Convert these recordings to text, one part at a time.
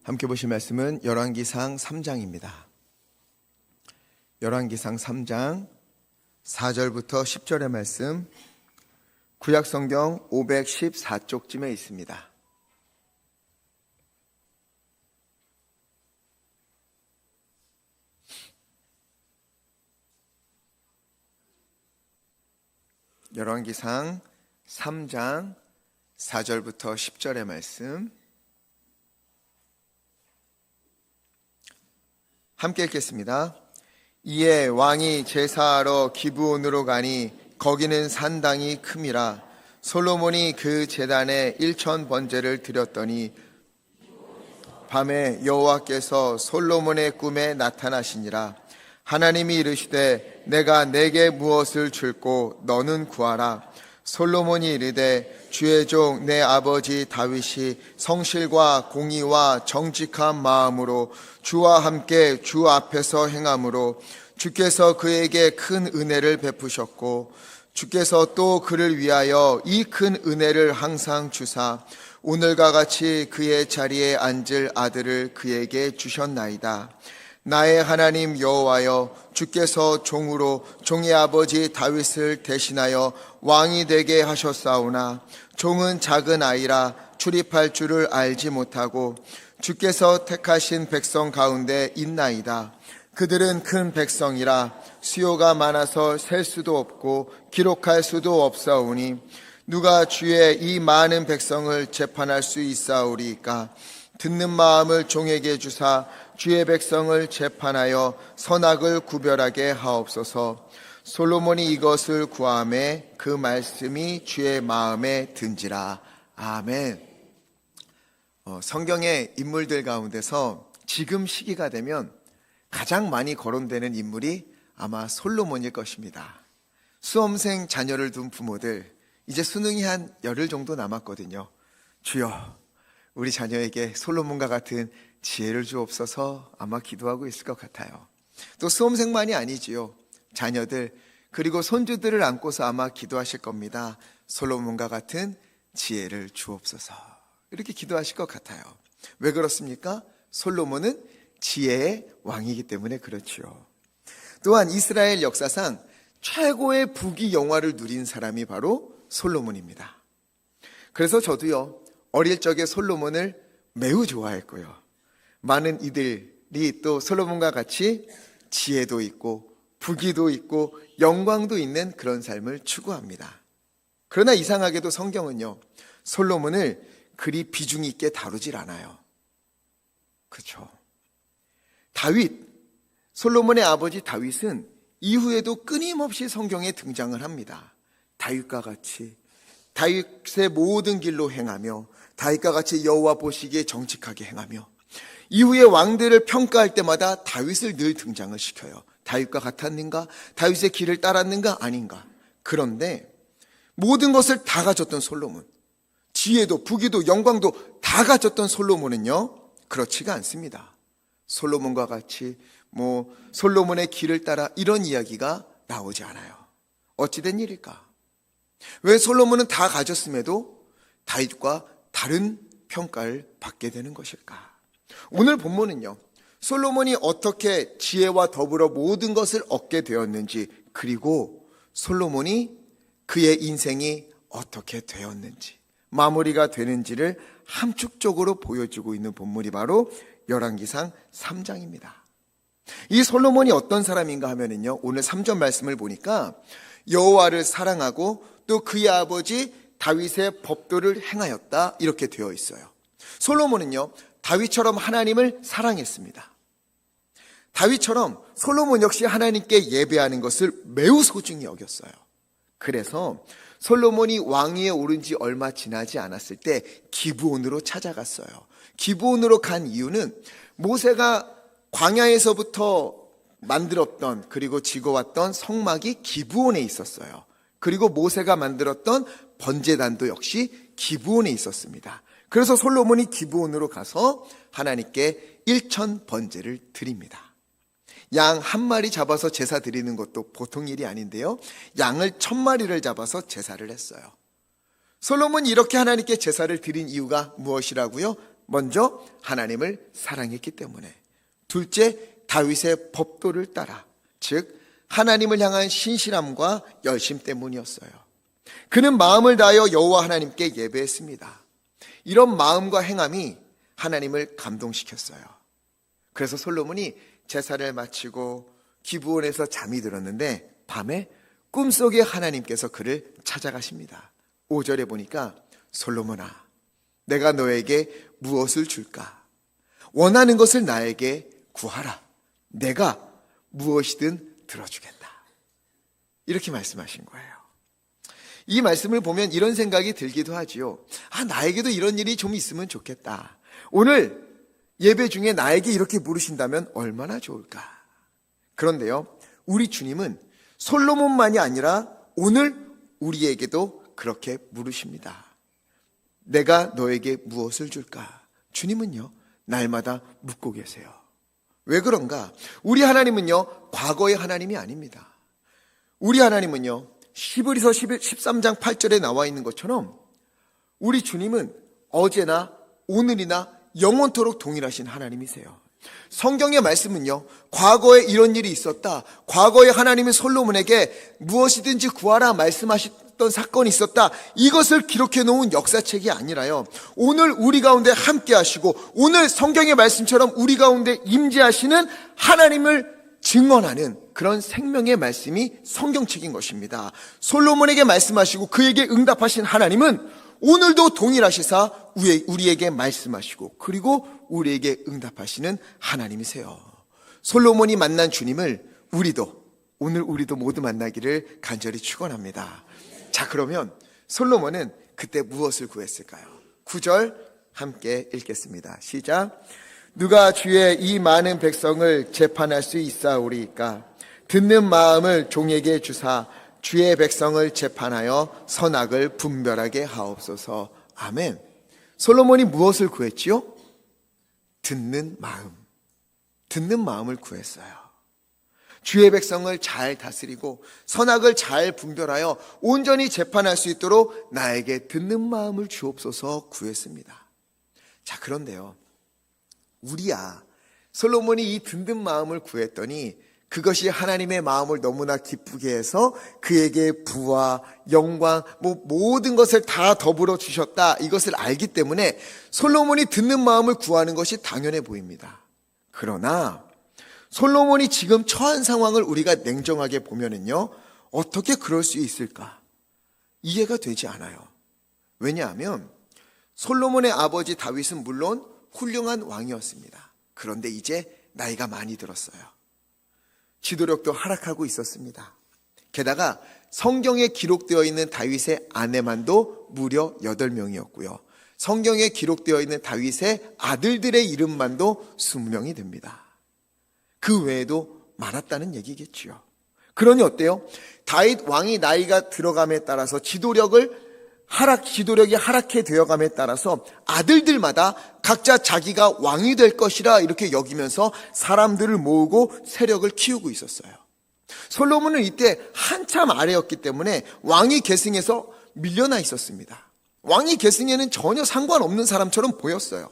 함께 보실 말씀은 열왕기상 3장입니다. 열왕기상 3장 4절부터 10절의 말씀, 구약성경 514쪽쯤에 있습니다. 열왕기상 3장 4절부터 10절의 말씀 함께 읽겠습니다. 이에 왕이 제사하러 기브온으로 가니 거기는 산당이 큼이라. 솔로몬이 그 제단에 1000번제를 드렸더니 밤에 여호와께서 솔로몬의 꿈에 나타나시니라. 하나님이 이르시되 내가 내게 무엇을 줄꼬 너는 구하라. 솔로몬이 이르되 주의 종 내 아버지 다윗이 성실과 공의와 정직한 마음으로 주와 함께 주 앞에서 행함으로 주께서 그에게 큰 은혜를 베푸셨고 주께서 또 그를 위하여 이 큰 은혜를 항상 주사 오늘과 같이 그의 자리에 앉을 아들을 그에게 주셨나이다. 나의 하나님 여호와여, 주께서 종으로 종의 아버지 다윗을 대신하여 왕이 되게 하셨사오나 종은 작은 아이라 출입할 줄을 알지 못하고 주께서 택하신 백성 가운데 있나이다. 그들은 큰 백성이라 수요가 많아서 셀 수도 없고 기록할 수도 없사오니 누가 주의 이 많은 백성을 재판할 수 있사오리이까. 듣는 마음을 종에게 주사 주의 백성을 재판하여 선악을 구별하게 하옵소서. 솔로몬이 이것을 구하매 그 말씀이 주의 마음에 든지라. 아멘. 성경의 인물들 가운데서 지금 시기가 되면 가장 많이 거론되는 인물이 아마 솔로몬일 것입니다. 수험생 자녀를 둔 부모들, 이제 수능이 한 열흘 정도 남았거든요. 주여, 우리 자녀에게 솔로몬과 같은 지혜를 주옵소서 아마 기도하고 있을 것 같아요. 또 수험생만이 아니지요. 자녀들 그리고 손주들을 안고서 아마 기도하실 겁니다. 솔로몬과 같은 지혜를 주옵소서. 이렇게 기도하실 것 같아요. 왜 그렇습니까? 솔로몬은 지혜의 왕이기 때문에 그렇지요. 또한 이스라엘 역사상 최고의 부귀 영화를 누린 사람이 바로 솔로몬입니다. 그래서 저도요, 어릴 적에 솔로몬을 매우 좋아했고요. 많은 이들이 또 솔로몬과 같이 지혜도 있고 부귀도 있고 영광도 있는 그런 삶을 추구합니다. 그러나 이상하게도 성경은요, 솔로몬을 그리 비중 있게 다루질 않아요. 그렇죠? 솔로몬의 아버지 다윗은 이후에도 끊임없이 성경에 등장을 합니다. 다윗과 같이 다윗의 모든 길로 행하며 다윗과 같이 여호와 보시기에 정직하게 행하며 이후의 왕들을 평가할 때마다 다윗을 늘 등장을 시켜요. 다윗과 같았는가? 다윗의 길을 따랐는가? 아닌가? 그런데 모든 것을 다 가졌던 솔로몬, 지혜도 부귀도 영광도 다 가졌던 솔로몬은요, 그렇지가 않습니다. 솔로몬과 같이 솔로몬의 길을 따라 이런 이야기가 나오지 않아요. 어찌된 일일까? 왜 솔로몬은 다 가졌음에도 다윗과 다른 평가를 받게 되는 것일까? 오늘 본문은요, 솔로몬이 어떻게 지혜와 더불어 모든 것을 얻게 되었는지, 그리고 솔로몬이 그의 인생이 어떻게 되었는지, 마무리가 되는지를 함축적으로 보여주고 있는 본문이 바로 열왕기상 3장입니다. 이 솔로몬이 어떤 사람인가 하면은요, 오늘 3절 말씀을 보니까 여호와를 사랑하고 또 그의 아버지 다윗의 법도를 행하였다, 이렇게 되어 있어요. 솔로몬은요, 다윗처럼 하나님을 사랑했습니다. 다윗처럼 솔로몬 역시 하나님께 예배하는 것을 매우 소중히 여겼어요. 그래서 솔로몬이 왕위에 오른 지 얼마 지나지 않았을 때 기브온으로 찾아갔어요. 기브온으로 간 이유는 모세가 광야에서부터 만들었던 그리고 지고왔던 성막이 기브온에 있었어요. 그리고 모세가 만들었던 번제단도 역시 기브온에 있었습니다. 그래서 솔로몬이 기브온으로 가서 하나님께 1000번제를 드립니다. 양 한 마리 잡아서 제사 드리는 것도 보통 일이 아닌데요, 양을 1000마리를 잡아서 제사를 했어요. 솔로몬이 이렇게 하나님께 제사를 드린 이유가 무엇이라고요? 먼저 하나님을 사랑했기 때문에, 둘째 다윗의 법도를 따라, 즉 하나님을 향한 신실함과 열심 때문이었어요. 그는 마음을 다하여 여호와 하나님께 예배했습니다. 이런 마음과 행함이 하나님을 감동시켰어요. 그래서 솔로몬이 제사를 마치고 기브온에서 잠이 들었는데 밤에 꿈속에 하나님께서 그를 찾아가십니다. 5절에 보니까 솔로몬아, 내가 너에게 무엇을 줄까? 원하는 것을 나에게 구하라. 내가 무엇이든 들어주겠다. 이렇게 말씀하신 거예요. 이 말씀을 보면 이런 생각이 들기도 하지요. 나에게도 이런 일이 좀 있으면 좋겠다. 오늘 예배 중에 나에게 이렇게 물으신다면 얼마나 좋을까? 그런데요, 우리 주님은 솔로몬만이 아니라 오늘 우리에게도 그렇게 물으십니다. 내가 너에게 무엇을 줄까? 주님은요, 날마다 묻고 계세요. 왜 그런가? 우리 하나님은요, 과거의 하나님이 아닙니다. 우리 하나님은요, 히브리서 13장 8절에 나와 있는 것처럼 우리 주님은 어제나 오늘이나 영원토록 동일하신 하나님이세요. 성경의 말씀은요, 과거에 이런 일이 있었다, 과거에 하나님이 솔로몬에게 무엇이든지 구하라 말씀하셨던 사건이 있었다, 이것을 기록해 놓은 역사책이 아니라요, 오늘 우리 가운데 함께 하시고 오늘 성경의 말씀처럼 우리 가운데 임재하시는 하나님을 증언하는 그런 생명의 말씀이 성경책인 것입니다. 솔로몬에게 말씀하시고 그에게 응답하신 하나님은 오늘도 동일하시사 우리에게 말씀하시고 그리고 우리에게 응답하시는 하나님이세요. 솔로몬이 만난 주님을 오늘 우리도 모두 만나기를 간절히 축원합니다. 자, 그러면 솔로몬은 그때 무엇을 구했을까요? 9절 함께 읽겠습니다. 시작. 누가 주의 이 많은 백성을 재판할 수 있사오리이까? 듣는 마음을 종에게 주사 주의 백성을 재판하여 선악을 분별하게 하옵소서. 아멘. 솔로몬이 무엇을 구했지요? 듣는 마음을 구했어요. 주의 백성을 잘 다스리고 선악을 잘 분별하여 온전히 재판할 수 있도록 나에게 듣는 마음을 주옵소서 구했습니다. 자, 그런데요, 솔로몬이 이 듣는 마음을 구했더니 그것이 하나님의 마음을 너무나 기쁘게 해서 그에게 부와 영광, 모든 것을 다 더불어 주셨다, 이것을 알기 때문에 솔로몬이 듣는 마음을 구하는 것이 당연해 보입니다. 그러나 솔로몬이 지금 처한 상황을 우리가 냉정하게 보면은요, 어떻게 그럴 수 있을까? 이해가 되지 않아요. 왜냐하면 솔로몬의 아버지 다윗은 물론 훌륭한 왕이었습니다. 그런데 이제 나이가 많이 들었어요. 지도력도 하락하고 있었습니다. 게다가 성경에 기록되어 있는 다윗의 아내만도 무려 8명이었고요. 성경에 기록되어 있는 다윗의 아들들의 이름만도 20명이 됩니다. 그 외에도 많았다는 얘기겠지요. 그러니 어때요? 다윗 왕이 나이가 들어감에 따라서 지도력이 하락해 되어감에 따라서 아들들마다 각자 자기가 왕이 될 것이라 이렇게 여기면서 사람들을 모으고 세력을 키우고 있었어요. 솔로몬은 이때 한참 아래였기 때문에 왕위 계승에서 밀려나 있었습니다. 왕위 계승에는 전혀 상관없는 사람처럼 보였어요.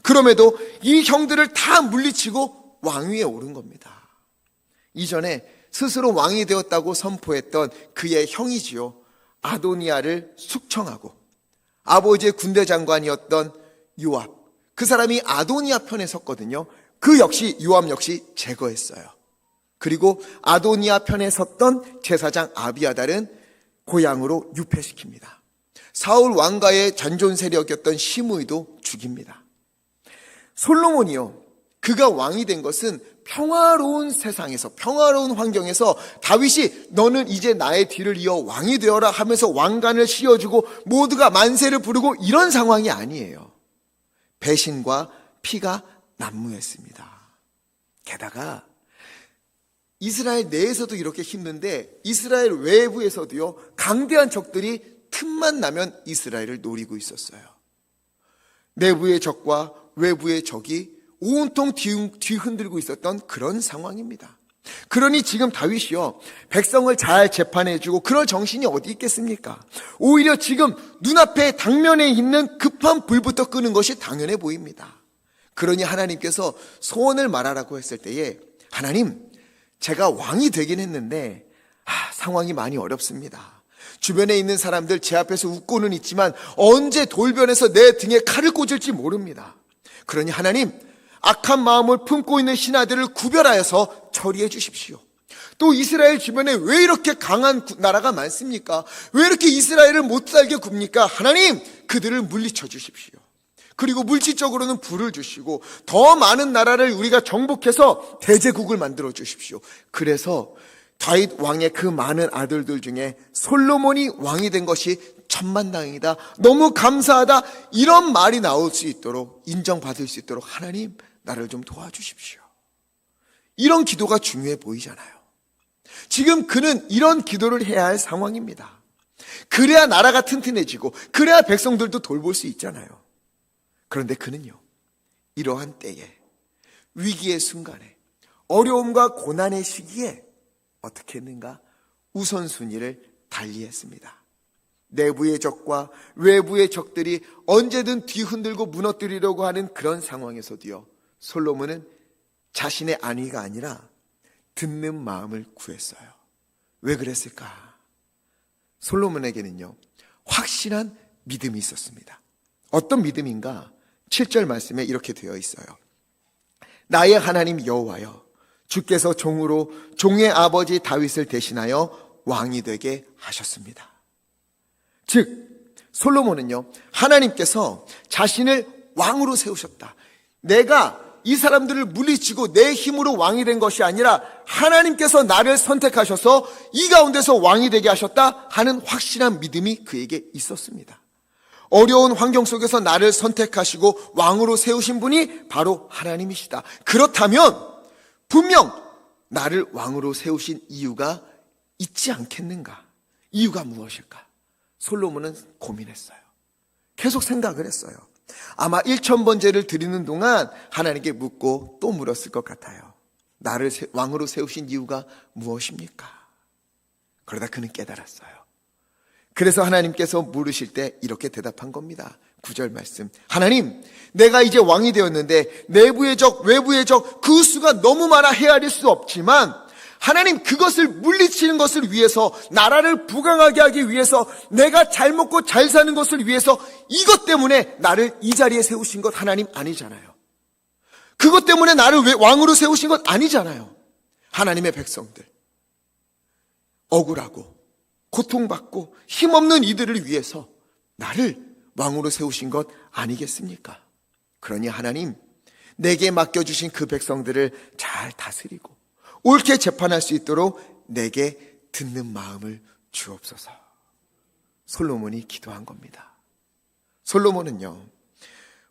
그럼에도 이 형들을 다 물리치고 왕위에 오른 겁니다. 이전에 스스로 왕이 되었다고 선포했던 그의 형이지요, 아도니아를 숙청하고 아버지의 군대 장관이었던 요압, 그 사람이 아도니아 편에 섰거든요. 요압 역시 제거했어요. 그리고 아도니아 편에 섰던 제사장 아비아달은 고향으로 유폐시킵니다. 사울 왕가의 잔존 세력이었던 시므이도 죽입니다. 솔로몬이요, 그가 왕이 된 것은 평화로운 세상에서, 평화로운 환경에서 다윗이 너는 이제 나의 뒤를 이어 왕이 되어라 하면서 왕관을 씌워주고 모두가 만세를 부르고 이런 상황이 아니에요. 배신과 피가 난무했습니다. 게다가 이스라엘 내에서도 이렇게 힘든데 이스라엘 외부에서도요, 강대한 적들이 틈만 나면 이스라엘을 노리고 있었어요. 내부의 적과 외부의 적이 온통 뒤흔들고 있었던 그런 상황입니다. 그러니 지금 다윗이요, 백성을 잘 재판해주고 그럴 정신이 어디 있겠습니까? 오히려 지금 눈앞에 당면에 있는 급한 불부터 끄는 것이 당연해 보입니다. 그러니 하나님께서 소원을 말하라고 했을 때에, 하나님, 제가 왕이 되긴 했는데 상황이 많이 어렵습니다. 주변에 있는 사람들 제 앞에서 웃고는 있지만 언제 돌변해서 내 등에 칼을 꽂을지 모릅니다. 그러니 하나님, 악한 마음을 품고 있는 신하들을 구별하여서 처리해 주십시오. 또 이스라엘 주변에 왜 이렇게 강한 나라가 많습니까? 왜 이렇게 이스라엘을 못 살게 굽니까? 하나님, 그들을 물리쳐 주십시오. 그리고 물질적으로는 부를 주시고 더 많은 나라를 우리가 정복해서 대제국을 만들어 주십시오. 그래서 다윗 왕의 그 많은 아들들 중에 솔로몬이 왕이 된 것이 천만다행이다, 너무 감사하다, 이런 말이 나올 수 있도록, 인정받을 수 있도록 하나님, 나를 좀 도와주십시오. 이런 기도가 중요해 보이잖아요. 지금 그는 이런 기도를 해야 할 상황입니다. 그래야 나라가 튼튼해지고 그래야 백성들도 돌볼 수 있잖아요. 그런데 그는요, 이러한 때에, 위기의 순간에, 어려움과 고난의 시기에 어떻게 했는가? 우선순위를 달리했습니다. 내부의 적과 외부의 적들이 언제든 뒤흔들고 무너뜨리려고 하는 그런 상황에서도요, 솔로몬은 자신의 안위가 아니라 듣는 마음을 구했어요. 왜 그랬을까? 솔로몬에게는요, 확실한 믿음이 있었습니다. 어떤 믿음인가? 7절 말씀에 이렇게 되어 있어요. 나의 하나님 여호와여, 주께서 종으로 종의 아버지 다윗을 대신하여 왕이 되게 하셨습니다. 즉 솔로몬은요, 하나님께서 자신을 왕으로 세우셨다. 내가 이 사람들을 물리치고 내 힘으로 왕이 된 것이 아니라 하나님께서 나를 선택하셔서 이 가운데서 왕이 되게 하셨다 하는 확실한 믿음이 그에게 있었습니다. 어려운 환경 속에서 나를 선택하시고 왕으로 세우신 분이 바로 하나님이시다. 그렇다면 분명 나를 왕으로 세우신 이유가 있지 않겠는가? 이유가 무엇일까? 솔로몬은 고민했어요. 계속 생각을 했어요. 아마 1000번제를 드리는 동안 하나님께 묻고 또 물었을 것 같아요. 나를 왕으로 세우신 이유가 무엇입니까? 그러다 그는 깨달았어요. 그래서 하나님께서 물으실 때 이렇게 대답한 겁니다. 9절 말씀. 하나님, 내가 이제 왕이 되었는데 내부의 적, 외부의 적, 그 수가 너무 많아 헤아릴 수 없지만 하나님, 그것을 물리치는 것을 위해서, 나라를 부강하게 하기 위해서, 내가 잘 먹고 잘 사는 것을 위해서, 이것 때문에 나를 이 자리에 세우신 것 하나님 아니잖아요. 그것 때문에 나를 왕으로 세우신 것 아니잖아요. 하나님의 백성들, 억울하고 고통받고 힘없는 이들을 위해서 나를 왕으로 세우신 것 아니겠습니까? 그러니 하나님, 내게 맡겨주신 그 백성들을 잘 다스리고 옳게 재판할 수 있도록 내게 듣는 마음을 주옵소서. 솔로몬이 기도한 겁니다. 솔로몬은요,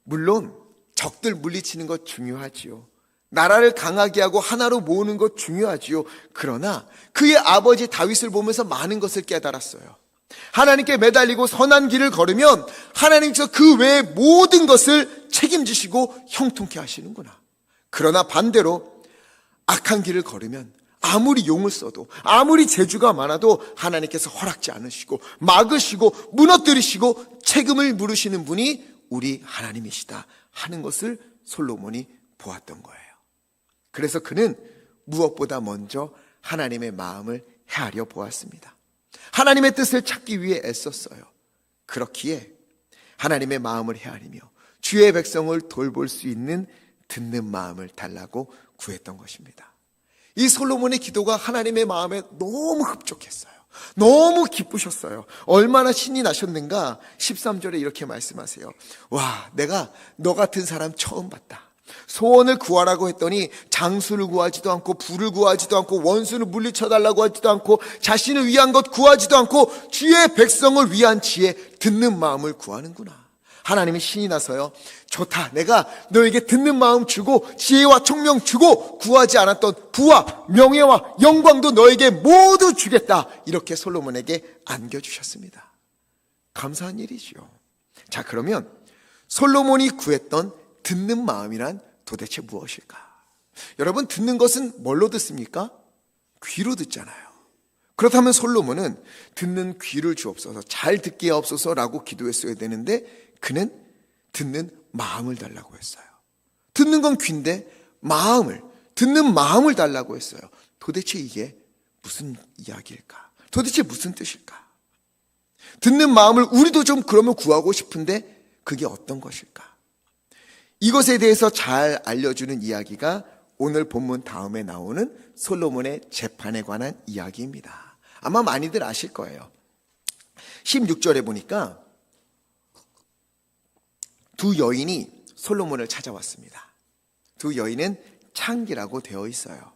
물론 적들 물리치는 것 중요하지요. 나라를 강하게 하고 하나로 모으는 것 중요하지요. 그러나 그의 아버지 다윗을 보면서 많은 것을 깨달았어요. 하나님께 매달리고 선한 길을 걸으면 하나님께서 그 외의 모든 것을 책임지시고 형통케 하시는구나. 그러나 반대로 악한 길을 걸으면 아무리 용을 써도 아무리 재주가 많아도 하나님께서 허락지 않으시고 막으시고 무너뜨리시고 책임을 물으시는 분이 우리 하나님이시다 하는 것을 솔로몬이 보았던 거예요. 그래서 그는 무엇보다 먼저 하나님의 마음을 헤아려 보았습니다. 하나님의 뜻을 찾기 위해 애썼어요. 그렇기에 하나님의 마음을 헤아리며 주의 백성을 돌볼 수 있는 듣는 마음을 달라고 구했던 것입니다. 이 솔로몬의 기도가 하나님의 마음에 너무 흡족했어요. 너무 기쁘셨어요. 얼마나 신이 나셨는가? 13절에 이렇게 말씀하세요. 와, 내가 너 같은 사람 처음 봤다. 소원을 구하라고 했더니 장수를 구하지도 않고 부를 구하지도 않고 원수를 물리쳐달라고 하지도 않고 자신을 위한 것 구하지도 않고 주의 백성을 위한 지혜, 듣는 마음을 구하는구나. 하나님이 신이 나서요, 좋다, 내가 너에게 듣는 마음 주고 지혜와 총명 주고 구하지 않았던 부와 명예와 영광도 너에게 모두 주겠다, 이렇게 솔로몬에게 안겨주셨습니다. 감사한 일이지요. 자, 그러면 솔로몬이 구했던 듣는 마음이란 도대체 무엇일까? 여러분, 듣는 것은 뭘로 듣습니까? 귀로 듣잖아요. 그렇다면 솔로몬은 듣는 귀를 주옵소서, 잘 듣게 하옵소서라고 기도했어야 되는데 그는 듣는 마음을 달라고 했어요. 듣는 건 귀인데 듣는 마음을 달라고 했어요. 도대체 이게 무슨 이야기일까? 도대체 무슨 뜻일까? 듣는 마음을 우리도 좀 그러면 구하고 싶은데 그게 어떤 것일까? 이것에 대해서 잘 알려주는 이야기가 오늘 본문 다음에 나오는 솔로몬의 재판에 관한 이야기입니다. 아마 많이들 아실 거예요. 16절에 보니까 두 여인이 솔로몬을 찾아왔습니다. 두 여인은 창기라고 되어 있어요.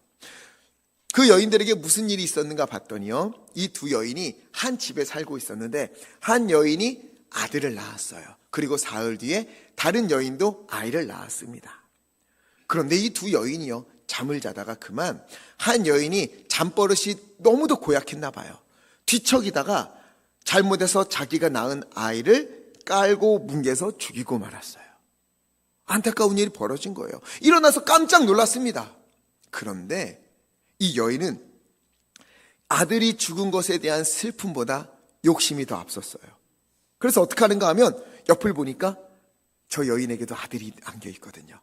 그 여인들에게 무슨 일이 있었는가 봤더니요, 이 두 여인이 한 집에 살고 있었는데 한 여인이 아들을 낳았어요. 그리고 사흘 뒤에 다른 여인도 아이를 낳았습니다. 그런데 이 두 여인이요, 잠을 자다가 그만 한 여인이 잠버릇이 너무도 고약했나 봐요. 뒤척이다가 잘못해서 자기가 낳은 아이를 깔고 뭉개서 죽이고 말았어요. 안타까운 일이 벌어진 거예요. 일어나서 깜짝 놀랐습니다. 그런데 이 여인은 아들이 죽은 것에 대한 슬픔보다 욕심이 더 앞섰어요. 그래서 어떻게 하는가 하면 옆을 보니까 저 여인에게도 아들이 안겨 있거든요.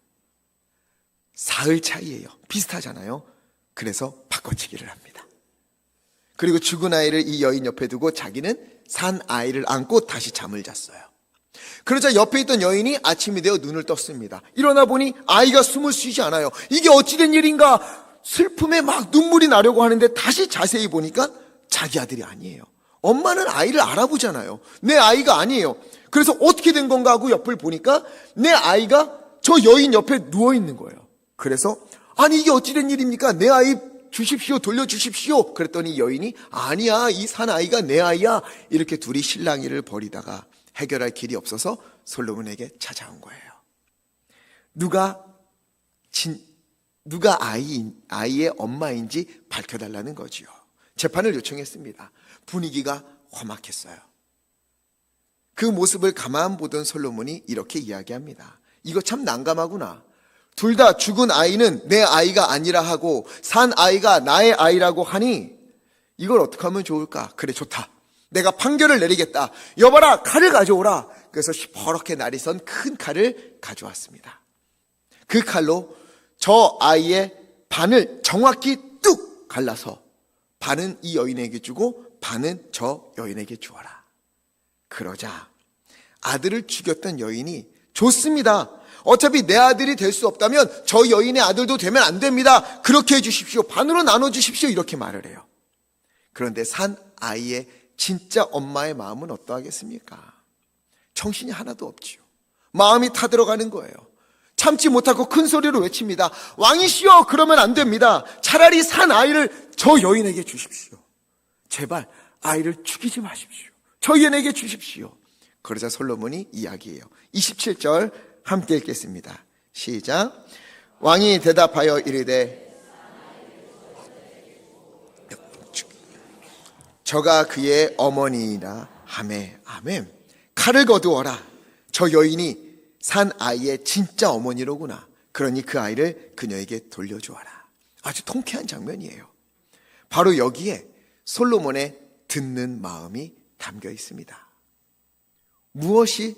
사흘 차이예요. 비슷하잖아요. 그래서 바꿔치기를 합니다. 그리고 죽은 아이를 이 여인 옆에 두고 자기는 산 아이를 안고 다시 잠을 잤어요. 그러자 옆에 있던 여인이 아침이 되어 눈을 떴습니다. 일어나 보니 아이가 숨을 쉬지 않아요. 이게 어찌된 일인가? 슬픔에 막 눈물이 나려고 하는데 다시 자세히 보니까 자기 아들이 아니에요. 엄마는 아이를 알아보잖아요. 내 아이가 아니에요. 그래서 어떻게 된 건가 하고 옆을 보니까 내 아이가 저 여인 옆에 누워 있는 거예요. 그래서 아니 이게 어찌된 일입니까? 내 아이 주십시오, 돌려주십시오. 그랬더니 여인이 아니야, 이 산 아이가 내 아이야. 이렇게 둘이 실랑이를 벌이다가 해결할 길이 없어서 솔로몬에게 찾아온 거예요. 누가 아이의 엄마인지 밝혀달라는 거지요. 재판을 요청했습니다. 분위기가 험악했어요. 그 모습을 가만 보던 솔로몬이 이렇게 이야기합니다. 이거 참 난감하구나. 둘 다 죽은 아이는 내 아이가 아니라 하고 산 아이가 나의 아이라고 하니 이걸 어떻게 하면 좋을까? 그래, 좋다. 내가 판결을 내리겠다. 여봐라, 칼을 가져오라. 그래서 시퍼렇게 날이 선 큰 칼을 가져왔습니다. 그 칼로 저 아이의 반을 정확히 뚝 갈라서 반은 이 여인에게 주고 반은 저 여인에게 주어라. 그러자 아들을 죽였던 여인이 좋습니다. 어차피 내 아들이 될 수 없다면 저 여인의 아들도 되면 안 됩니다. 그렇게 해주십시오. 반으로 나눠주십시오. 이렇게 말을 해요. 그런데 산 아이의 진짜 엄마의 마음은 어떠하겠습니까? 정신이 하나도 없지요. 마음이 타들어가는 거예요. 참지 못하고 큰 소리로 외칩니다. 왕이시여, 그러면 안 됩니다. 차라리 산 아이를 저 여인에게 주십시오. 제발 아이를 죽이지 마십시오. 저 여인에게 주십시오. 그러자 솔로몬이 이야기해요. 27절 함께 읽겠습니다. 시작. 왕이 대답하여 이르되 저가 그의 어머니이라 하매. 아멘. 칼을 거두어라. 저 여인이 산 아이의 진짜 어머니로구나. 그러니 그 아이를 그녀에게 돌려주어라. 아주 통쾌한 장면이에요. 바로 여기에 솔로몬의 듣는 마음이 담겨 있습니다. 무엇이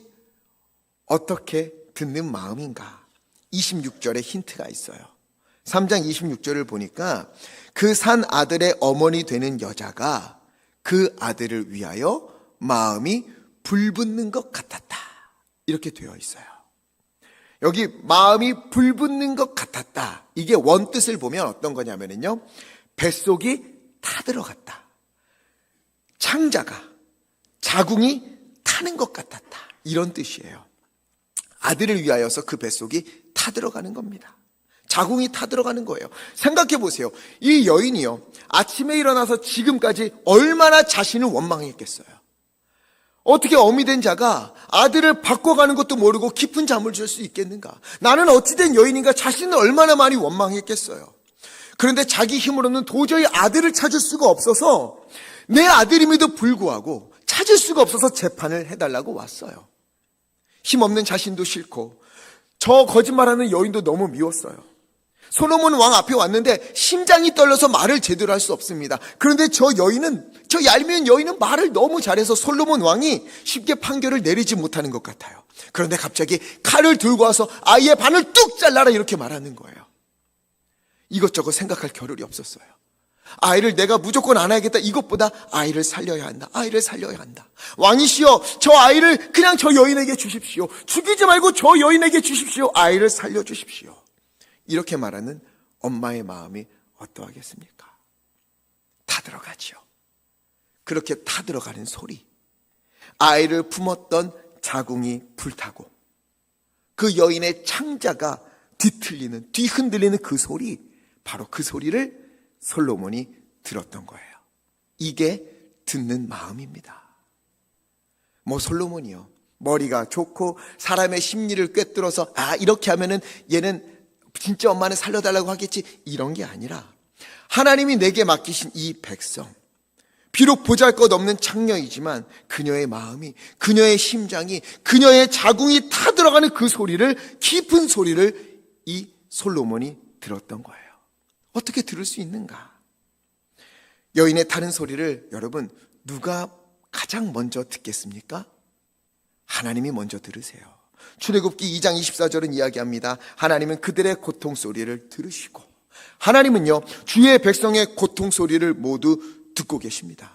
어떻게 듣는 마음인가? 26절에 힌트가 있어요. 3장 26절을 보니까 그 산 아들의 어머니 되는 여자가 그 아들을 위하여 마음이 불붙는 것 같았다. 이렇게 되어 있어요. 여기 마음이 불붙는 것 같았다. 이게 원뜻을 보면 어떤 거냐면요, 뱃속이 타들어갔다. 창자가, 자궁이 타는 것 같았다. 이런 뜻이에요. 아들을 위하여서 그 뱃속이 타들어가는 겁니다. 자궁이 타들어가는 거예요. 생각해 보세요. 이 여인이요, 아침에 일어나서 지금까지 얼마나 자신을 원망했겠어요. 어떻게 어미 된 자가 아들을 바꿔가는 것도 모르고 깊은 잠을 잘 수 있겠는가? 나는 어찌된 여인인가? 자신을 얼마나 많이 원망했겠어요. 그런데 자기 힘으로는 도저히 아들을 찾을 수가 없어서, 내 아들임에도 불구하고 찾을 수가 없어서 재판을 해달라고 왔어요. 힘없는 자신도 싫고 저 거짓말하는 여인도 너무 미웠어요. 솔로몬 왕 앞에 왔는데 심장이 떨려서 말을 제대로 할 수 없습니다. 그런데 저 얄미운 여인은 말을 너무 잘해서 솔로몬 왕이 쉽게 판결을 내리지 못하는 것 같아요. 그런데 갑자기 칼을 들고 와서 아이의 반을 뚝 잘라라 이렇게 말하는 거예요. 이것저것 생각할 겨를이 없었어요. 아이를 내가 무조건 안아야겠다. 이것보다 아이를 살려야 한다. 아이를 살려야 한다. 왕이시여, 저 아이를 그냥 저 여인에게 주십시오. 죽이지 말고 저 여인에게 주십시오. 아이를 살려주십시오. 이렇게 말하는 엄마의 마음이 어떠하겠습니까? 타들어가지요. 그렇게 타들어가는 소리, 아이를 품었던 자궁이 불타고 그 여인의 창자가 뒤흔들리는 그 소리, 바로 그 소리를 솔로몬이 들었던 거예요. 이게 듣는 마음입니다. 솔로몬이요, 머리가 좋고 사람의 심리를 꿰뚫어서 이렇게 하면은 얘는 진짜 엄마는 살려달라고 하겠지, 이런 게 아니라 하나님이 내게 맡기신 이 백성, 비록 보잘것없는 창녀이지만 그녀의 마음이, 그녀의 심장이, 그녀의 자궁이 타들어가는 그 소리를, 깊은 소리를 이 솔로몬이 들었던 거예요. 어떻게 들을 수 있는가? 여인의 타는 소리를 여러분 누가 가장 먼저 듣겠습니까? 하나님이 먼저 들으세요. 출애굽기 2장 24절은 이야기합니다. 하나님은 그들의 고통 소리를 들으시고, 하나님은요 주의 백성의 고통 소리를 모두 듣고 계십니다.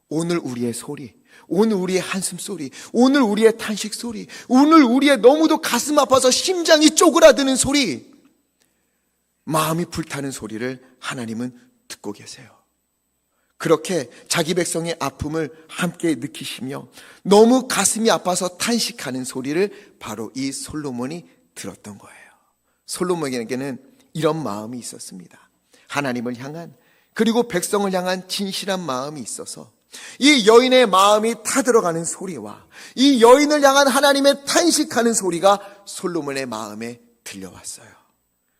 오늘 우리의 소리, 오늘 우리의 한숨 소리, 오늘 우리의 탄식 소리, 오늘 우리의 너무도 가슴 아파서 심장이 쪼그라드는 소리, 마음이 불타는 소리를 하나님은 듣고 계세요. 그렇게 자기 백성의 아픔을 함께 느끼시며 너무 가슴이 아파서 탄식하는 소리를 바로 이 솔로몬이 들었던 거예요. 솔로몬에게는 이런 마음이 있었습니다. 하나님을 향한, 그리고 백성을 향한 진실한 마음이 있어서 이 여인의 마음이 타들어가는 소리와 이 여인을 향한 하나님의 탄식하는 소리가 솔로몬의 마음에 들려왔어요.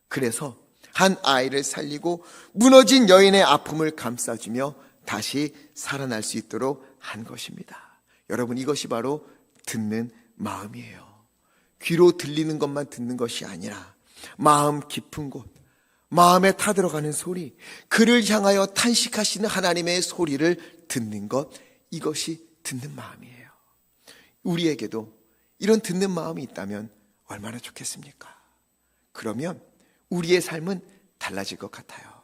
그래서 한 아이를 살리고 무너진 여인의 아픔을 감싸주며 다시 살아날 수 있도록 한 것입니다. 여러분, 이것이 바로 듣는 마음이에요. 귀로 들리는 것만 듣는 것이 아니라 마음 깊은 곳, 마음에 타들어가는 소리, 그를 향하여 탄식하시는 하나님의 소리를 듣는 것, 이것이 듣는 마음이에요. 우리에게도 이런 듣는 마음이 있다면 얼마나 좋겠습니까? 그러면 우리의 삶은 달라질 것 같아요.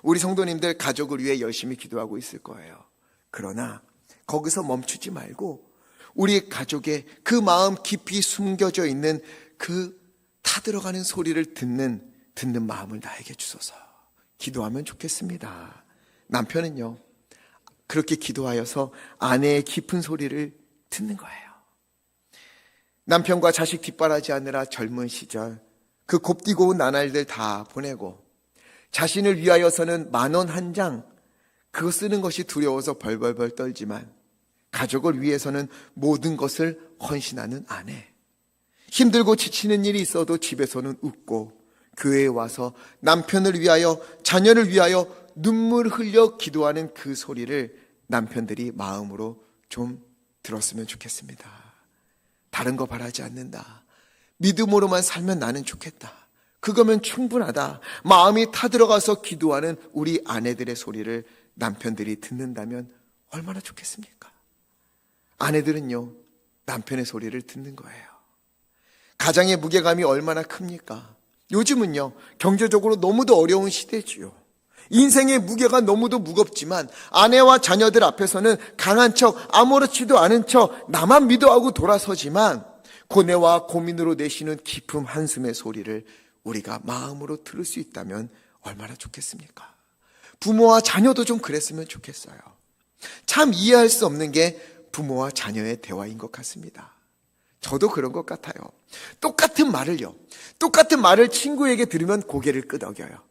우리 성도님들 가족을 위해 열심히 기도하고 있을 거예요. 그러나 거기서 멈추지 말고 우리 가족의 그 마음 깊이 숨겨져 있는 그 타들어가는 소리를 듣는 마음을 나에게 주소서. 기도하면 좋겠습니다. 남편은요, 그렇게 기도하여서 아내의 깊은 소리를 듣는 거예요. 남편과 자식 뒷바라지하느라 젊은 시절 그 곱디고 온 나날들 다 보내고 자신을 위하여서는 10,000원 한 장 그거 쓰는 것이 두려워서 벌벌벌 떨지만 가족을 위해서는 모든 것을 헌신하는 아내, 힘들고 지치는 일이 있어도 집에서는 웃고 교회에 와서 남편을 위하여, 자녀를 위하여 눈물 흘려 기도하는 그 소리를 남편들이 마음으로 좀 들었으면 좋겠습니다. 다른 거 바라지 않는다, 믿음으로만 살면 나는 좋겠다, 그거면 충분하다, 마음이 타들어가서 기도하는 우리 아내들의 소리를 남편들이 듣는다면 얼마나 좋겠습니까? 아내들은요, 남편의 소리를 듣는 거예요. 가장의 무게감이 얼마나 큽니까? 요즘은요, 경제적으로 너무도 어려운 시대지요. 인생의 무게가 너무도 무겁지만 아내와 자녀들 앞에서는 강한 척, 아무렇지도 않은 척 나만 믿어하고 돌아서지만 고뇌와 고민으로 내쉬는 깊은 한숨의 소리를 우리가 마음으로 들을 수 있다면 얼마나 좋겠습니까? 부모와 자녀도 좀 그랬으면 좋겠어요. 참 이해할 수 없는 게 부모와 자녀의 대화인 것 같습니다. 저도 그런 것 같아요. 똑같은 말을 친구에게 들으면 고개를 끄덕여요.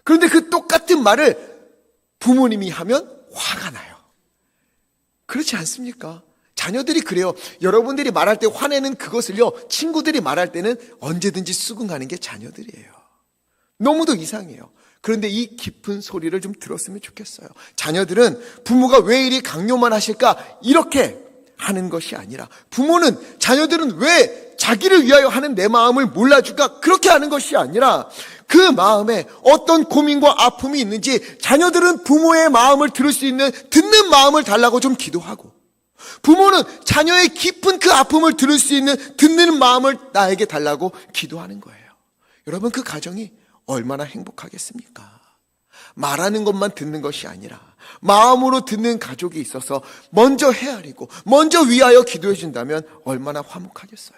그런데 그 똑같은 말을 부모님이 하면 화가 나요. 그렇지 않습니까? 자녀들이 그래요. 여러분들이 말할 때 화내는 그것을요, 친구들이 말할 때는 언제든지 수긍하는 게 자녀들이에요. 너무도 이상해요. 그런데 이 깊은 소리를 좀 들었으면 좋겠어요. 자녀들은 부모가 왜 이리 강요만 하실까, 이렇게 하는 것이 아니라, 부모는 자녀들은 왜 자기를 위하여 하는 내 마음을 몰라줄까? 그렇게 하는 것이 아니라 그 마음에 어떤 고민과 아픔이 있는지 자녀들은 부모의 마음을 들을 수 있는 듣는 마음을 달라고 좀 기도하고, 부모는 자녀의 깊은 그 아픔을 들을 수 있는 듣는 마음을 나에게 달라고 기도하는 거예요. 여러분, 그 가정이 얼마나 행복하겠습니까? 말하는 것만 듣는 것이 아니라 마음으로 듣는 가족이 있어서 먼저 헤아리고 먼저 위하여 기도해 준다면 얼마나 화목하겠어요.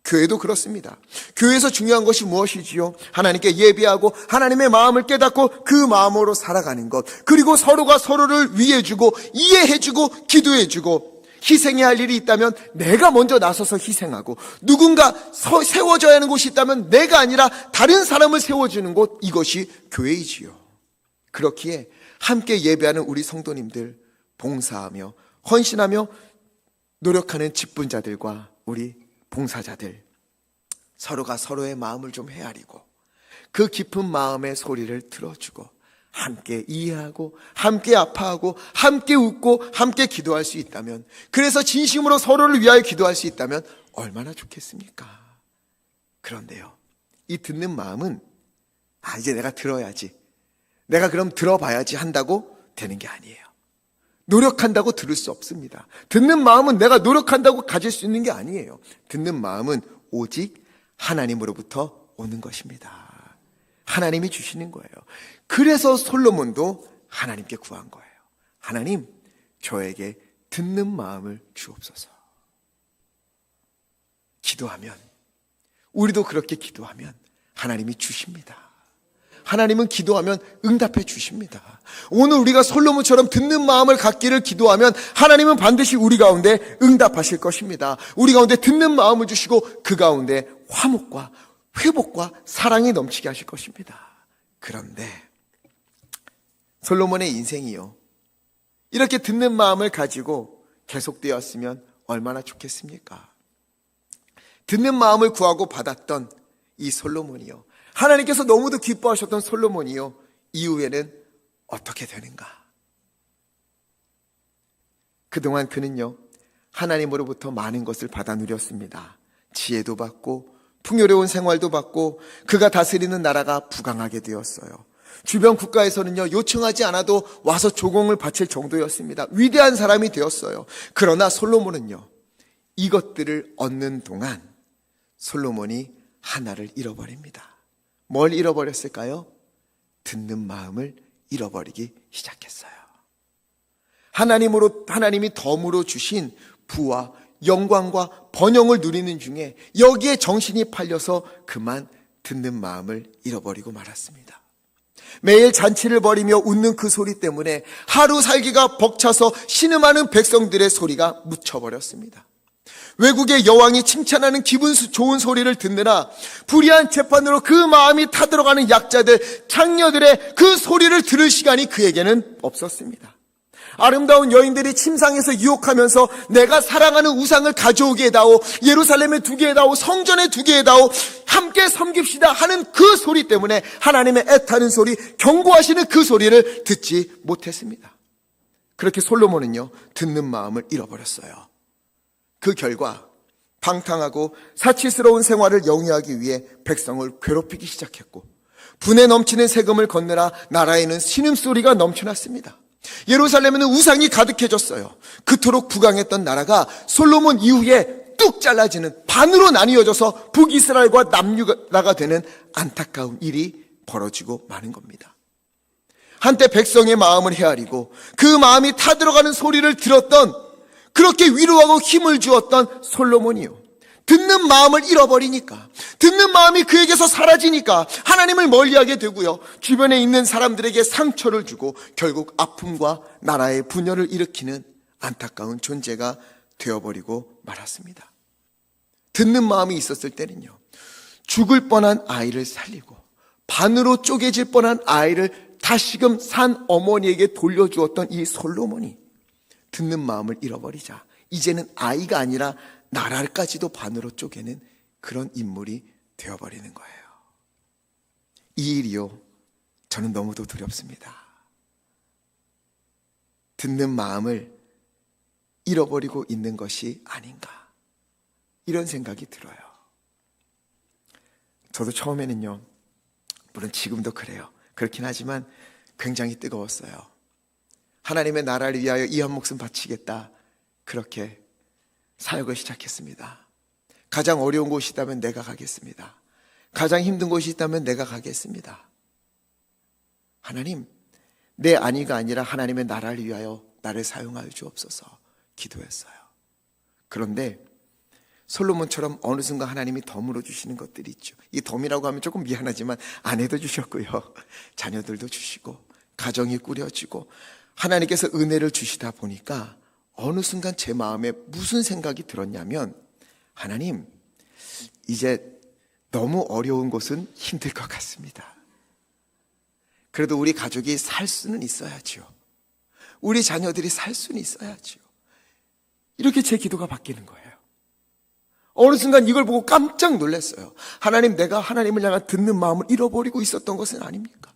교회도 그렇습니다. 교회에서 중요한 것이 무엇이지요? 하나님께 예배하고 하나님의 마음을 깨닫고 그 마음으로 살아가는 것, 그리고 서로가 서로를 위해주고 이해해주고 기도해주고, 희생해야 할 일이 있다면 내가 먼저 나서서 희생하고, 누군가 세워져야 하는 곳이 있다면 내가 아니라 다른 사람을 세워주는 곳, 이것이 교회이지요. 그렇기에 함께 예배하는 우리 성도님들, 봉사하며 헌신하며 노력하는 직분자들과 우리 봉사자들, 서로가 서로의 마음을 좀 헤아리고 그 깊은 마음의 소리를 들어주고 함께 이해하고 함께 아파하고 함께 웃고 함께 기도할 수 있다면, 그래서 진심으로 서로를 위하여 기도할 수 있다면 얼마나 좋겠습니까? 그런데요, 이 듣는 마음은 이제 내가 들어야지, 내가 그럼 들어봐야지 한다고 되는 게 아니에요. 노력한다고 들을 수 없습니다. 듣는 마음은 내가 노력한다고 가질 수 있는 게 아니에요. 듣는 마음은 오직 하나님으로부터 오는 것입니다. 하나님이 주시는 거예요. 그래서 솔로몬도 하나님께 구한 거예요. 하나님, 저에게 듣는 마음을 주옵소서. 기도하면, 우리도 그렇게 기도하면 하나님이 주십니다. 하나님은 기도하면 응답해 주십니다. 오늘 우리가 솔로몬처럼 듣는 마음을 갖기를 기도하면 하나님은 반드시 우리 가운데 응답하실 것입니다. 우리 가운데 듣는 마음을 주시고 그 가운데 화목과 회복과 사랑이 넘치게 하실 것입니다. 그런데 솔로몬의 인생이요, 이렇게 듣는 마음을 가지고 계속되었으면 얼마나 좋겠습니까? 듣는 마음을 구하고 받았던 이 솔로몬이요, 하나님께서 너무도 기뻐하셨던 솔로몬이요, 이후에는 어떻게 되는가? 그동안 그는요, 하나님으로부터 많은 것을 받아 누렸습니다. 지혜도 받고 풍요로운 생활도 받고, 그가 다스리는 나라가 부강하게 되었어요. 주변 국가에서는요, 요청하지 않아도 와서 조공을 바칠 정도였습니다. 위대한 사람이 되었어요. 그러나 솔로몬은요, 이것들을 얻는 동안 솔로몬이 하나를 잃어버립니다. 뭘 잃어버렸을까요? 듣는 마음을 잃어버리기 시작했어요. 하나님이 덤으로 주신 부와 영광과 번영을 누리는 중에 여기에 정신이 팔려서 그만 듣는 마음을 잃어버리고 말았습니다. 매일 잔치를 벌이며 웃는 그 소리 때문에 하루 살기가 벅차서 신음하는 백성들의 소리가 묻혀버렸습니다. 외국의 여왕이 칭찬하는 기분 좋은 소리를 듣느라 불의한 재판으로 그 마음이 타들어가는 약자들, 창녀들의 그 소리를 들을 시간이 그에게는 없었습니다. 아름다운 여인들이 침상에서 유혹하면서 내가 사랑하는 우상을 가져오게 해다오, 예루살렘에 두게 해다오, 성전에 두게 해다오, 함께 섬깁시다 하는 그 소리 때문에 하나님의 애타는 소리, 경고하시는 그 소리를 듣지 못했습니다. 그렇게 솔로몬은요, 듣는 마음을 잃어버렸어요. 그 결과 방탕하고 사치스러운 생활을 영위하기 위해 백성을 괴롭히기 시작했고, 분에 넘치는 세금을 걷느라 나라에는 신음소리가 넘쳐났습니다. 예루살렘에는 우상이 가득해졌어요. 그토록 부강했던 나라가 솔로몬 이후에 뚝 잘라지는, 반으로 나뉘어져서 북이스라엘과 남유다가 되는 안타까운 일이 벌어지고 마는 겁니다. 한때 백성의 마음을 헤아리고 그 마음이 타들어가는 소리를 들었던, 그렇게 위로하고 힘을 주었던 솔로몬이요, 듣는 마음을 잃어버리니까, 듣는 마음이 그에게서 사라지니까 하나님을 멀리하게 되고요, 주변에 있는 사람들에게 상처를 주고 결국 아픔과 나라의 분열을 일으키는 안타까운 존재가 되어버리고 말았습니다. 듣는 마음이 있었을 때는요, 죽을 뻔한 아이를 살리고 반으로 쪼개질 뻔한 아이를 다시금 산 어머니에게 돌려주었던 이 솔로몬이 듣는 마음을 잃어버리자 이제는 아이가 아니라 나라까지도 반으로 쪼개는 그런 인물이 되어버리는 거예요. 이 일이요, 저는 너무도 두렵습니다. 듣는 마음을 잃어버리고 있는 것이 아닌가, 이런 생각이 들어요. 저도 처음에는요, 물론 지금도 그래요. 그렇긴 하지만 굉장히 뜨거웠어요. 하나님의 나라를 위하여 이 한 목숨 바치겠다, 그렇게 사역을 시작했습니다. 가장 어려운 곳이 있다면 내가 가겠습니다. 가장 힘든 곳이 있다면 내가 가겠습니다. 하나님, 내 안위가 아니라 하나님의 나라를 위하여 나를 사용하여 주옵소서 기도했어요. 그런데 솔로몬처럼 어느 순간 하나님이 덤으로 주시는 것들이 있죠. 이 덤이라고 하면 조금 미안하지만 아내도 주셨고요, 자녀들도 주시고 가정이 꾸려지고 하나님께서 은혜를 주시다 보니까 어느 순간 제 마음에 무슨 생각이 들었냐면, 하나님, 이제 너무 어려운 곳은 힘들 것 같습니다. 그래도 우리 가족이 살 수는 있어야죠. 우리 자녀들이 살 수는 있어야죠. 이렇게 제 기도가 바뀌는 거예요. 어느 순간 이걸 보고 깜짝 놀랐어요. 하나님, 내가 하나님을 향한 듣는 마음을 잃어버리고 있었던 것은 아닙니까?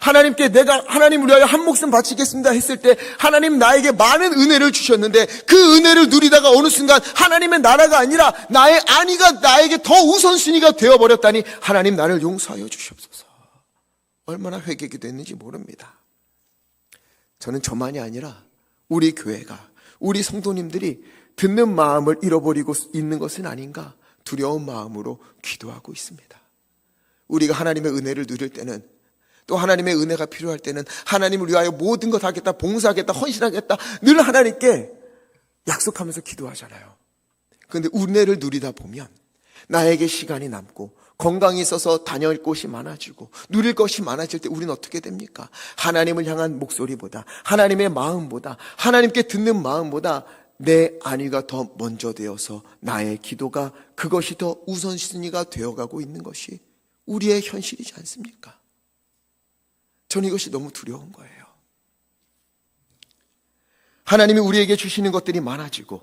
하나님께 내가 하나님을 위하여 한 목숨 바치겠습니다 했을 때 하나님 나에게 많은 은혜를 주셨는데, 그 은혜를 누리다가 어느 순간 하나님의 나라가 아니라 나의 안위가 나에게 더 우선순위가 되어버렸다니, 하나님 나를 용서하여 주시옵소서. 얼마나 회개가 됐는지 모릅니다. 저는 저만이 아니라 우리 교회가, 우리 성도님들이 듣는 마음을 잃어버리고 있는 것은 아닌가 두려운 마음으로 기도하고 있습니다. 우리가 하나님의 은혜를 누릴 때는, 또 하나님의 은혜가 필요할 때는 하나님을 위하여 모든 것 하겠다, 봉사하겠다, 헌신하겠다 늘 하나님께 약속하면서 기도하잖아요. 그런데 은혜를 누리다 보면 나에게 시간이 남고 건강이 있어서 다녀올 곳이 많아지고 누릴 것이 많아질 때 우리는 어떻게 됩니까? 하나님을 향한 목소리보다, 하나님의 마음보다, 하나님께 듣는 마음보다 내 안위가 더 먼저 되어서 나의 기도가, 그것이 더 우선순위가 되어가고 있는 것이 우리의 현실이지 않습니까? 저는 이것이 너무 두려운 거예요. 하나님이 우리에게 주시는 것들이 많아지고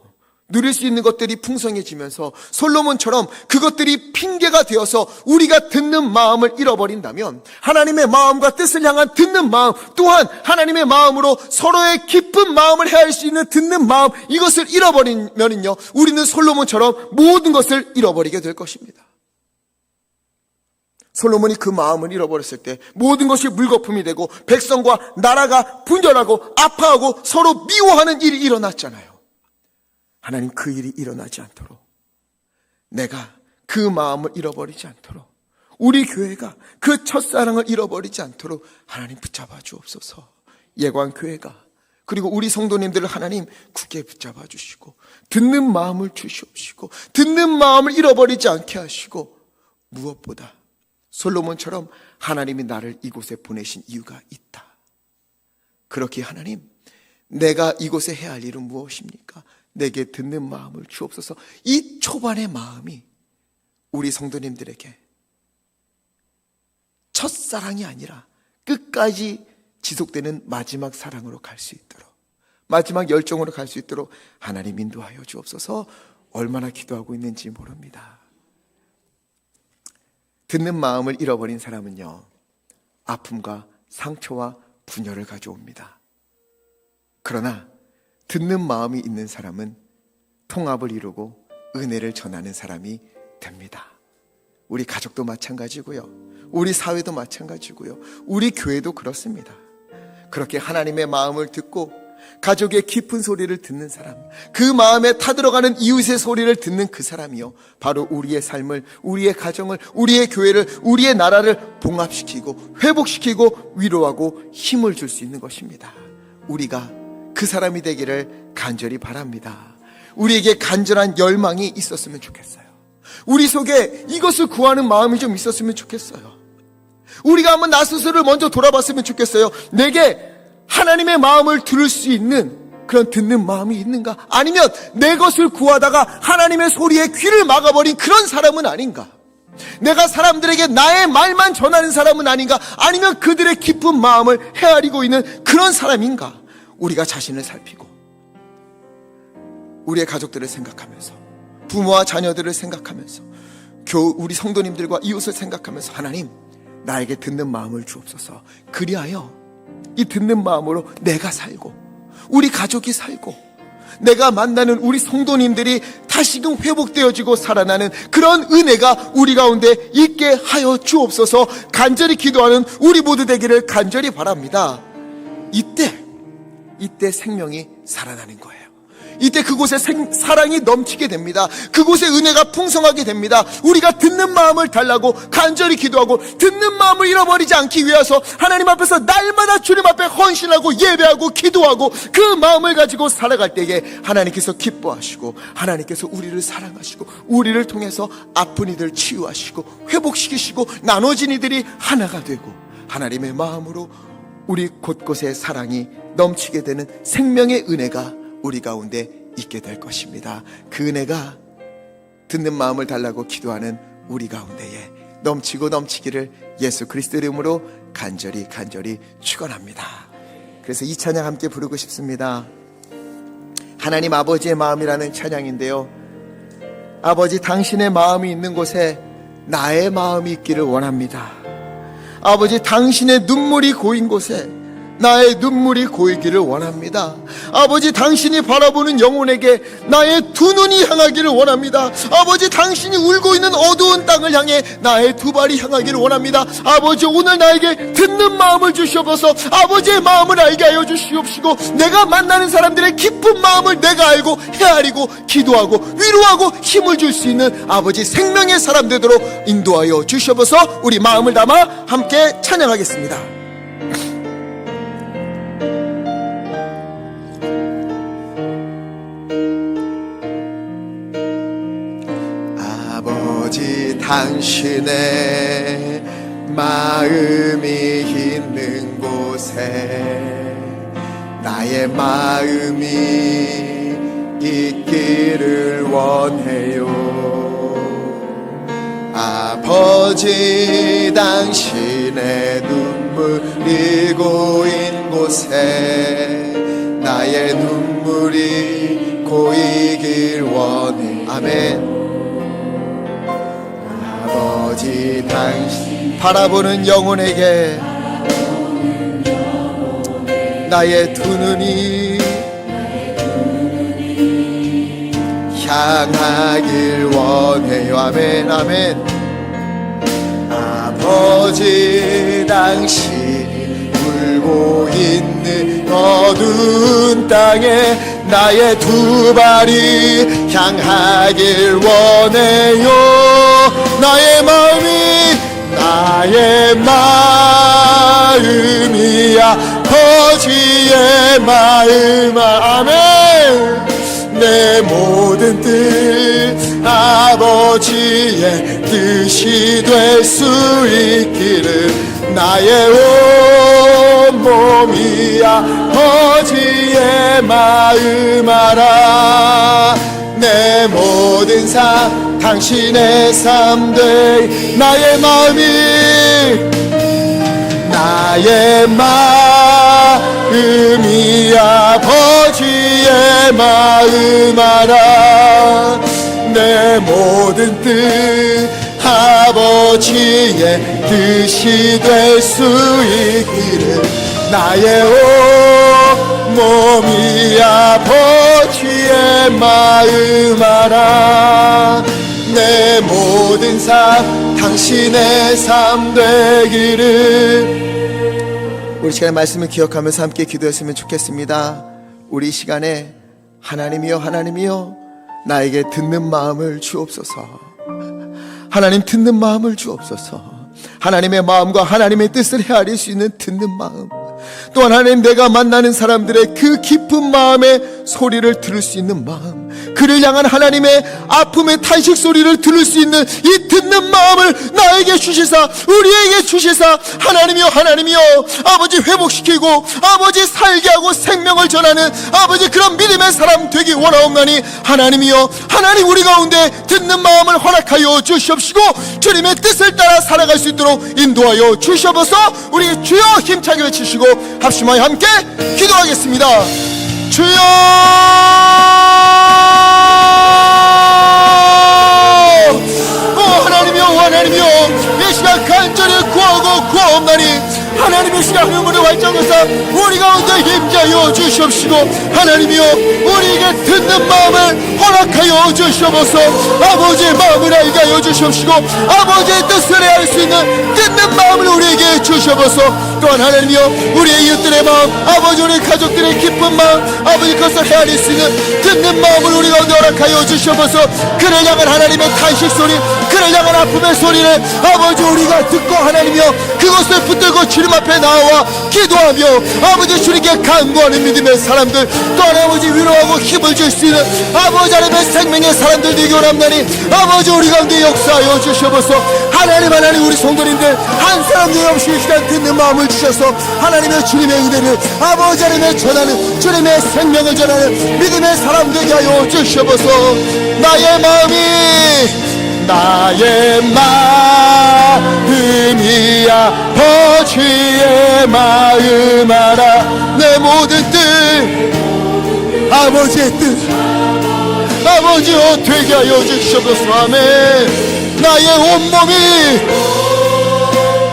누릴 수 있는 것들이 풍성해지면서 솔로몬처럼 그것들이 핑계가 되어서 우리가 듣는 마음을 잃어버린다면, 하나님의 마음과 뜻을 향한 듣는 마음, 또한 하나님의 마음으로 서로의 깊은 마음을 헤아릴 수 있는 듣는 마음, 이것을 잃어버리면요, 우리는 솔로몬처럼 모든 것을 잃어버리게 될 것입니다. 솔로몬이 그 마음을 잃어버렸을 때 모든 것이 물거품이 되고 백성과 나라가 분열하고 아파하고 서로 미워하는 일이 일어났잖아요. 하나님, 그 일이 일어나지 않도록, 내가 그 마음을 잃어버리지 않도록, 우리 교회가 그 첫사랑을 잃어버리지 않도록 하나님 붙잡아 주옵소서. 예관교회가, 그리고 우리 성도님들을 하나님 굳게 붙잡아 주시고 듣는 마음을 주시옵시고 듣는 마음을 잃어버리지 않게 하시고, 무엇보다 솔로몬처럼 하나님이 나를 이곳에 보내신 이유가 있다. 그렇게 하나님, 내가 이곳에 해야 할 일은 무엇입니까? 내게 듣는 마음을 주옵소서. 이 초반의 마음이 우리 성도님들에게 첫사랑이 아니라 끝까지 지속되는 마지막 사랑으로 갈 수 있도록, 마지막 열정으로 갈 수 있도록 하나님 인도하여 주옵소서. 얼마나 기도하고 있는지 모릅니다. 듣는 마음을 잃어버린 사람은요, 아픔과 상처와 분열을 가져옵니다. 그러나 듣는 마음이 있는 사람은 통합을 이루고 은혜를 전하는 사람이 됩니다. 우리 가족도 마찬가지고요, 우리 사회도 마찬가지고요, 우리 교회도 그렇습니다. 그렇게 하나님의 마음을 듣고 가족의 깊은 소리를 듣는 사람, 그 마음에 타들어가는 이웃의 소리를 듣는 그 사람이요, 바로 우리의 삶을, 우리의 가정을, 우리의 교회를, 우리의 나라를 봉합시키고 회복시키고 위로하고 힘을 줄 수 있는 것입니다. 우리가 그 사람이 되기를 간절히 바랍니다. 우리에게 간절한 열망이 있었으면 좋겠어요. 우리 속에 이것을 구하는 마음이 좀 있었으면 좋겠어요. 우리가 한번 나 스스로를 먼저 돌아봤으면 좋겠어요. 내게 하나님의 마음을 들을 수 있는 그런 듣는 마음이 있는가? 아니면 내 것을 구하다가 하나님의 소리에 귀를 막아버린 그런 사람은 아닌가? 내가 사람들에게 나의 말만 전하는 사람은 아닌가? 아니면 그들의 깊은 마음을 헤아리고 있는 그런 사람인가? 우리가 자신을 살피고 우리의 가족들을 생각하면서, 부모와 자녀들을 생각하면서, 우리 성도님들과 이웃을 생각하면서, 하나님, 나에게 듣는 마음을 주옵소서. 그리하여 이 듣는 마음으로 내가 살고 우리 가족이 살고 내가 만나는 우리 성도님들이 다시금 회복되어지고 살아나는 그런 은혜가 우리 가운데 있게 하여 주옵소서. 간절히 기도하는 우리 모두 되기를 간절히 바랍니다. 이때 생명이 살아나는 거예요. 이때 그곳에 사랑이 넘치게 됩니다. 그곳에 은혜가 풍성하게 됩니다. 우리가 듣는 마음을 달라고 간절히 기도하고 듣는 마음을 잃어버리지 않기 위해서 하나님 앞에서 날마다 주님 앞에 헌신하고 예배하고 기도하고 그 마음을 가지고 살아갈 때에 하나님께서 기뻐하시고 하나님께서 우리를 사랑하시고 우리를 통해서 아픈 이들 치유하시고 회복시키시고 나눠진 이들이 하나가 되고 하나님의 마음으로 우리 곳곳에 사랑이 넘치게 되는 생명의 은혜가 우리 가운데 있게 될 것입니다. 그 은혜가 듣는 마음을 달라고 기도하는 우리 가운데에 넘치고 넘치기를 예수 그리스도 이름으로 간절히 축원합니다. 그래서 이 찬양 함께 부르고 싶습니다. 하나님 아버지의 마음이라는 찬양인데요, 아버지 당신의 마음이 있는 곳에 나의 마음이 있기를 원합니다. 아버지 당신의 눈물이 고인 곳에 나의 눈물이 고이기를 원합니다. 아버지 당신이 바라보는 영혼에게 나의 두 눈이 향하기를 원합니다. 아버지 당신이 울고 있는 어두운 땅을 향해 나의 두 발이 향하기를 원합니다. 아버지 오늘 나에게 듣는 마음을 주시옵소서. 아버지의 마음을 알게 하여 주시옵시고 내가 만나는 사람들의 깊은 마음을 내가 알고 헤아리고 기도하고 위로하고 힘을 줄 수 있는 아버지 생명의 사람 되도록 인도하여 주시옵소서. 우리 마음을 담아 함께 찬양하겠습니다. 아버지 당신의 마음이 있는 곳에 나의 마음이 있기를 원해요. 아버지 당신의 눈물이 고인 곳에 나의 눈물이 고이길 원해. 아멘. 아버지 당신 바라보는 영혼에게 나의 두 눈이 향하길 원해요. 아멘 아멘. 아버지 당신이 울고 있는 어두운 땅에 나의 두 발이 향하길 원해요. 나의 마음이 아버지의 마음. 아멘. 내 모든 뜻 아버지의 뜻이 될 수 있기를 나의 온몸이 아버지의 마음 알아. 내 모든 삶 당신의 삶 돼. 나의 마음이 아버지의 마음 알아. 내 모든 뜻 아버지의 뜻이 될 수 있기를 나의 온몸이 아버지의 마음 알아. 내 모든 삶 당신의 삶 되기를. 우리 시간에 말씀을 기억하면서 함께 기도했으면 좋겠습니다. 우리 이 시간에 하나님이여 하나님이여 나에게 듣는 마음을 주옵소서. 하나님 듣는 마음을 주옵소서. 하나님의 마음과 하나님의 뜻을 헤아릴 수 있는 듣는 마음, 또한 하나님 내가 만나는 사람들의 그 깊은 마음의 소리를 들을 수 있는 마음, 그를 향한 하나님의 아픔의 탄식 소리를 들을 수 있는 이 듣는 마음을 나에게 주시사 우리에게 주시사 하나님이여 하나님이여 아버지 회복시키고 아버지 살게 하고 생명을 전하는 아버지 그런 믿음의 사람 되기 원하옵나니 하나님이여 하나님 우리 가운데 듣는 마음을 허락하여 주시옵시고 주님의 뜻을 따라 살아갈 수 있도록 인도하여 주시옵소서. 우리 주여 힘차게 외치시고 합심하여 함께 기도하겠습니다. 주여 하나님이여 하나님이여 이 시간 간절히 구하옵나니 하나님의 시간 의문의 발전에서 우리 가운데 임자여 주시옵시고, 하나님이여 우리에게 듣는 마음을 허락하여 주시옵소서. 아버지의 마음을 알게 하여 주시옵시고, 아버지의 뜻을 알 수 있는 듣는 마음을 우리에게 주시옵소서. 또한 하나님이여 우리의 이웃들의 마음, 아버지 우리 가족들의 기쁜 마음, 아버지 그것을 헤아릴 수 있는 듣는 마음을 우리 가운데 허락하여 주시옵소서. 그를 향한 하나님의 탄식 소리, 그를 향한 아픔의 소리를 아버지 우리가 듣고 하나님이여 그것을 붙들고 주님 앞에 나와 기도하며 아버지 주님께 간구하는 믿음의 사람들, 또한 아버지 위로하고 힘을 줄 수 있는 아버지 하나님의 생명의 사람들 되기 원합나니 아버지 우리 가운데 역사하여 주시옵소서. 하나님 우리 성도님들 한 사람도 없이 이 시간 듣는 마음을 주셔서 하나님의 주님의 은혜를 아버지 하나님의 전하는 주님의 생명을 전하는 믿음의 사람 되게 하여 주시옵소서. 나의 마음이 아버지의 마음 알아. 내 모든 뜻 아버지의 뜻 아버지여 되게 하여 주시옵소서. 아멘. 나의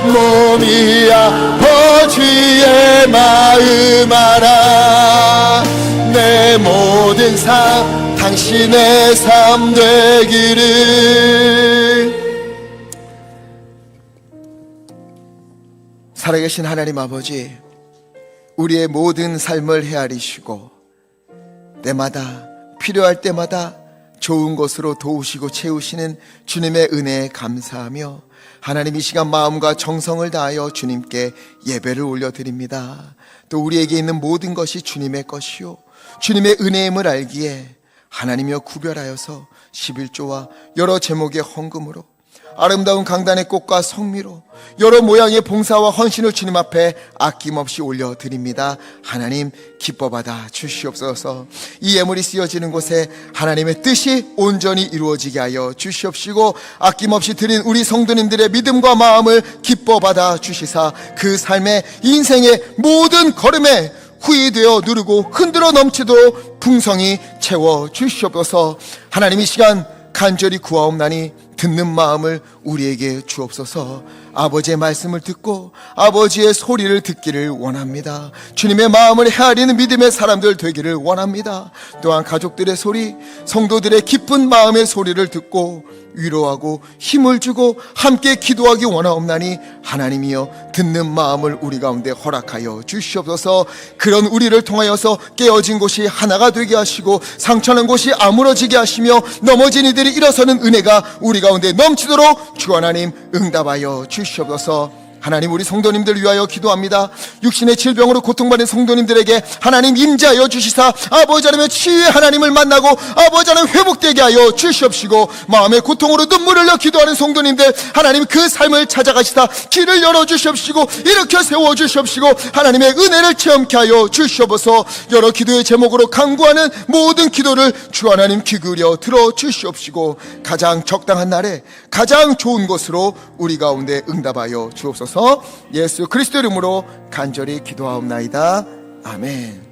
온몸이 아버지의 마음 알아. 내 모든 삶 당신의 삶 되기를. 살아계신 하나님 아버지, 우리의 모든 삶을 헤아리시고 때마다 필요할 때마다 좋은 것으로 도우시고 채우시는 주님의 은혜에 감사하며 하나님 이 시간 마음과 정성을 다하여 주님께 예배를 올려드립니다. 또 우리에게 있는 모든 것이 주님의 것이요 주님의 은혜임을 알기에 하나님이여 구별하여서 11조와 여러 제목의 헌금으로 아름다운 강단의 꽃과 성미로 여러 모양의 봉사와 헌신을 주님 앞에 아낌없이 올려드립니다. 하나님 기뻐받아 주시옵소서. 이 예물이 쓰여지는 곳에 하나님의 뜻이 온전히 이루어지게 하여 주시옵시고 아낌없이 드린 우리 성도님들의 믿음과 마음을 기뻐받아 주시사 그 삶의 인생의 모든 걸음에 후이 되어 누르고 흔들어 넘치도록 풍성히 채워 주시옵소서. 하나님 이 시간 간절히 구하옵나니 듣는 마음을 우리에게 주옵소서. 아버지의 말씀을 듣고 아버지의 소리를 듣기를 원합니다. 주님의 마음을 헤아리는 믿음의 사람들 되기를 원합니다. 또한 가족들의 소리, 성도들의 기쁜 마음의 소리를 듣고 위로하고 힘을 주고 함께 기도하기 원하옵나니 하나님이여 듣는 마음을 우리 가운데 허락하여 주시옵소서. 그런 우리를 통하여서 깨어진 곳이 하나가 되게 하시고 상처난 곳이 아물어지게 하시며 넘어진 이들이 일어서는 은혜가 우리 가운데 넘치도록 주 하나님 응답하여 주시옵소서. 하나님 우리 성도님들 위하여 기도합니다. 육신의 질병으로 고통받는 성도님들에게 하나님 임재하여 주시사 아버지 하나님의 치유의 하나님을 만나고 아버지 하나님 회복되게 하여 주시옵시고 마음의 고통으로 눈물을 흘려 기도하는 성도님들 하나님 그 삶을 찾아가시사 길을 열어주시옵시고 일으켜 세워주시옵시고 하나님의 은혜를 체험케 하여 주시옵소서. 여러 기도의 제목으로 간구하는 모든 기도를 주 하나님 기울여 들어주시옵시고 가장 적당한 날에 가장 좋은 것으로 우리 가운데 응답하여 주옵소서. 예수 그리스도 이름으로 간절히 기도하옵나이다. 아멘.